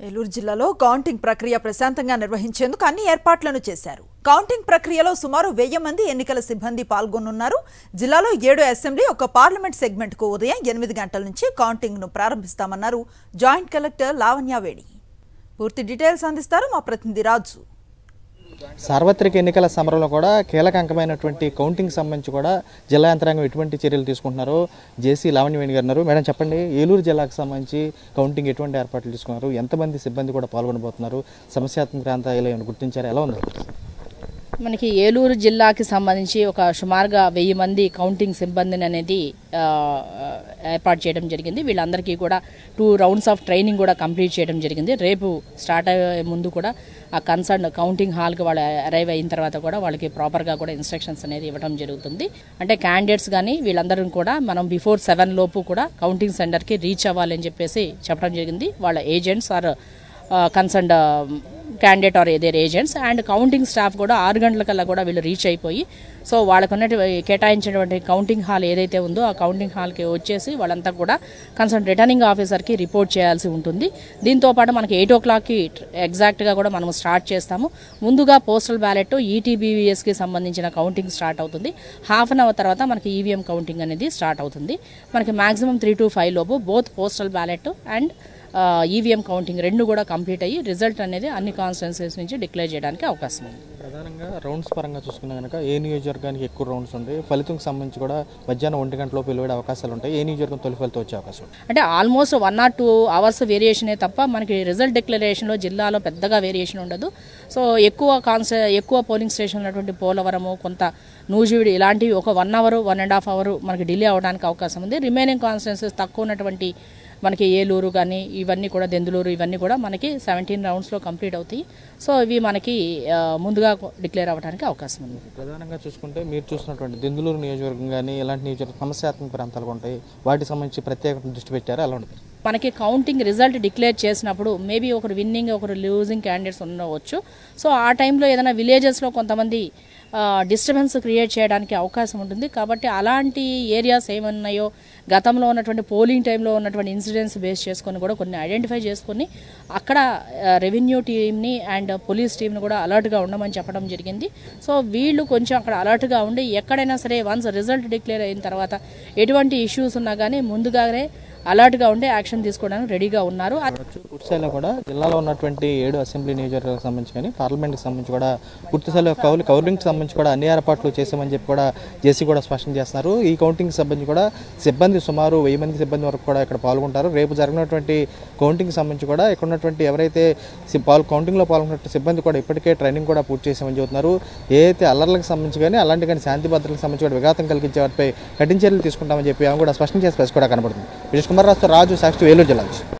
ఏలూరు జిల్లాలో కౌంటింగ్ ప్రక్రియ ప్రశాంతంగా నిర్వహించేందుకు అన్ని ఏర్పాట్లను చేశారు. కౌంటింగ్ ప్రక్రియలో సుమారు 1000 మంది ఎన్నికల సిబ్బంది పాల్గొనున్నారు. జిల్లాలో 7 అసెంబ్లీ, ఒక పార్లమెంట్ సెగ్మెంట్ కు ఉదయం 8 గంటల నుంచి కౌంటింగ్ ను ప్రారంభిస్తామన్నారు జాయింట్ కలెక్టర్ లావణ్య వేడి. పూర్తి డీటెయిల్స్ అందిస్తారు మా ప్రతినిధి రాజు. సార్వత్రిక ఎన్నికల సమరంలో కూడా కీలక అంకమైనటువంటి కౌంటింగ్ సంబంధించి కూడా జిల్లా యంత్రాంగం ఎటువంటి చర్యలు తీసుకుంటున్నారో జేసీ లావణ్య వేణి గారు. మేడం చెప్పండి, ఏలూరు జిల్లాకు సంబంధించి కౌంటింగ్ ఎటువంటి ఏర్పాట్లు తీసుకున్నారు, ఎంతమంది సిబ్బంది కూడా పాల్గొనబోతున్నారు, సమస్యాత్మక ప్రాంతాలు ఏమైనా గుర్తించారు, ఎలా ఉంది? మనకి ఏలూరు జిల్లాకి సంబంధించి ఒక సుమారుగా 1000 మంది కౌంటింగ్ సిబ్బందిని అనేది ఏర్పాటు చేయడం జరిగింది. వీళ్ళందరికీ కూడా 2 రౌండ్స్ ఆఫ్ ట్రైనింగ్ కూడా కంప్లీట్ చేయడం జరిగింది. రేపు స్టార్ట్ అయ్యే ముందు కూడా ఆ కన్సర్న్ కౌంటింగ్ హాల్కి వాళ్ళు అరైవ్ అయిన తర్వాత కూడా వాళ్ళకి ప్రాపర్గా కూడా ఇన్స్ట్రక్షన్స్ అనేది ఇవ్వడం జరుగుతుంది. అంటే క్యాండిడేట్స్ కానీ వీళ్ళందరూ కూడా మనం బిఫోర్ 7 లోపు కూడా కౌంటింగ్ సెంటర్కి రీచ్ అవ్వాలని చెప్పేసి చెప్పడం జరిగింది. వాళ్ళ agents or concerned candidate or either agents and counting staff కూడా 6 గంటలకల్లా కూడా వీళ్ళు రీచ్ అయిపోయి సో వాళ్ళకున్నటువంటి కేటాయించినటువంటి కౌంటింగ్ హాల్ ఏదైతే ఉందో ఆ కౌంటింగ్ హాల్కి వచ్చేసి వాళ్ళంతా కూడా కన్సర్న్ రిటర్నింగ్ ఆఫీసర్కి రిపోర్ట్ చేయాల్సి ఉంటుంది. దీంతోపాటు మనకి 8 o'clockకి ఎగ్జాక్ట్గా కూడా మనం స్టార్ట్ చేస్తాము. ముందుగా పోస్టల్ బ్యాలెట్ ఈటీబీవీఎస్కి సంబంధించిన కౌంటింగ్ స్టార్ట్ అవుతుంది. హాఫ్ అన్ అవర్ తర్వాత మనకి ఈవీఎం కౌంటింగ్ అనేది స్టార్ట్ అవుతుంది. మనకి మాక్సిమం 3 to 5 లోపు both postal ballot and EVM counting 2 కూడా కంప్లీట్ అయ్యి రిజల్ట్ అనేది అన్ని కాన్స్టిట్యున్సీస్ నుంచి డిక్లేర్ చేయడానికి అవకాశం ఉంది. ప్రధానంగా రౌండ్స్ పరంగా చూసుకున్నా కనుక ఏ నియోజకవర్గానికి ఎక్కువ రౌండ్స్ ఉంటాయి, ఫలితం సంబంధించి కూడా మధ్యాహ్నం 1 గంటలోపు వెలువడే అవకాశాలు ఉంటాయి, ఏ నియోజకవర్గం తొలి ఫలితం వచ్చే అవకాశం ఉంటుంది? అంటే ఆల్మోస్ట్ 1 or 2 hours వేరియేషనే తప్ప మనకి రిజల్ట్ డిక్లరేషన్లో జిల్లాలో పెద్దగా వేరియేషన్ ఉండదు. సో ఎక్కువ పోలింగ్ స్టేషన్ ఉన్నటువంటి పోలవరము, కొంత నూజివీడు ఇలాంటివి ఒక 1 hour 1.5 hour మనకి డిలే అవడానికి అవకాశం ఉంది. రిమైనింగ్ కాన్స్టిట్యున్సీస్ తక్కువ ఉన్నటువంటి మనకి ఏలూరు కానీ ఇవన్నీ కూడా దెందులూరు ఇవన్నీ కూడా మనకి 17 రౌండ్స్లో కంప్లీట్ అవుతాయి. సో ఇవి మనకి ముందుగా డిక్లేర్ అవ్వడానికి అవకాశం ఉంది. ప్రధానంగా చూసుకుంటే మీరు చూసినటువంటి దెందులూరు నియోజకవర్గం కానీ ఇలాంటి నియోజకవర్గం సమస్యాత్మక ప్రాంతాలు ఉంటాయి, వాటికి సంబంధించి ప్రత్యేక దృష్టి పెట్టారు, ఎలా ఉంటుంది? మనకి కౌంటింగ్ రిజల్ట్ డిక్లేర్ చేసినప్పుడు మేబీ ఒకరు విన్నింగ్ ఒకరు లూజింగ్ క్యాండిడేట్స్ ఉండవచ్చు. సో ఆ టైంలో ఏదైనా విలేజెస్లో కొంతమంది డిస్టర్బెన్స్ క్రియేట్ చేయడానికి అవకాశం ఉంటుంది. కాబట్టి అలాంటి ఏరియాస్ ఏమన్నాయో గతంలో ఉన్నటువంటి పోలింగ్ టైంలో ఉన్నటువంటి ఇన్సిడెంట్స్ బేస్ చేసుకొని కూడా కొన్ని ఐడెంటిఫై చేసుకొని అక్కడ రెవెన్యూ టీమ్ని అండ్ పోలీస్ టీమ్ని కూడా అలర్ట్గా ఉండమని చెప్పడం జరిగింది. సో వీళ్ళు కొంచెం అక్కడ అలర్ట్గా ఉండి ఎక్కడైనా సరే వన్స్ రిజల్ట్ డిక్లేర్ అయిన తర్వాత ఎటువంటి ఇష్యూస్ ఉన్నా కానీ ముందుగానే అలర్ట్గా ఉండి యాక్షన్ తీసుకోవడానికి రెడీగా ఉన్నారు. పూర్తిస్థాయిలో కూడా జిల్లాలో ఉన్నటువంటి 7 అసెంబ్లీ నియోజకవర్గాలకు సంబంధించి కానీ పార్లమెంట్కి సంబంధించి కూడా పూర్తిస్థాయిలో కౌంటింగ్కి సంబంధించి కూడా అన్ని ఏర్పాట్లు చేసామని చెప్పి కూడా జేసీ కూడా స్పష్టం చేస్తున్నారు. ఈ కౌంటింగ్కి సంబంధించి కూడా సిబ్బంది సుమారు 1000 మంది సిబ్బంది వరకు కూడా ఇక్కడ పాల్గొంటారు. రేపు జరిగినటువంటి కౌంటింగ్కి సంబంధించి కూడా ఇక్కడ ఉన్నటువంటి ఎవరైతే కౌంటింగ్లో పాల్గొన్న సిబ్బంది కూడా ఇప్పటికే ట్రైనింగ్ కూడా పూర్తి చేసామని చెబుతున్నారు. ఏదైతే అల్లర్లకు సంబంధించి కానీ అలాంటి కానీ శాంతి భద్రతలకు సంబంధించి కూడా విఘాతం కలిగించే వాటిపై కఠిన చర్యలు తీసుకుంటామని చెప్పి ఆమె కూడా స్పష్టం చేసి ప్రెస్ కూడా కనబడుతుంది. రాజు, సాక్షి, ఏలూరు జిల్లా.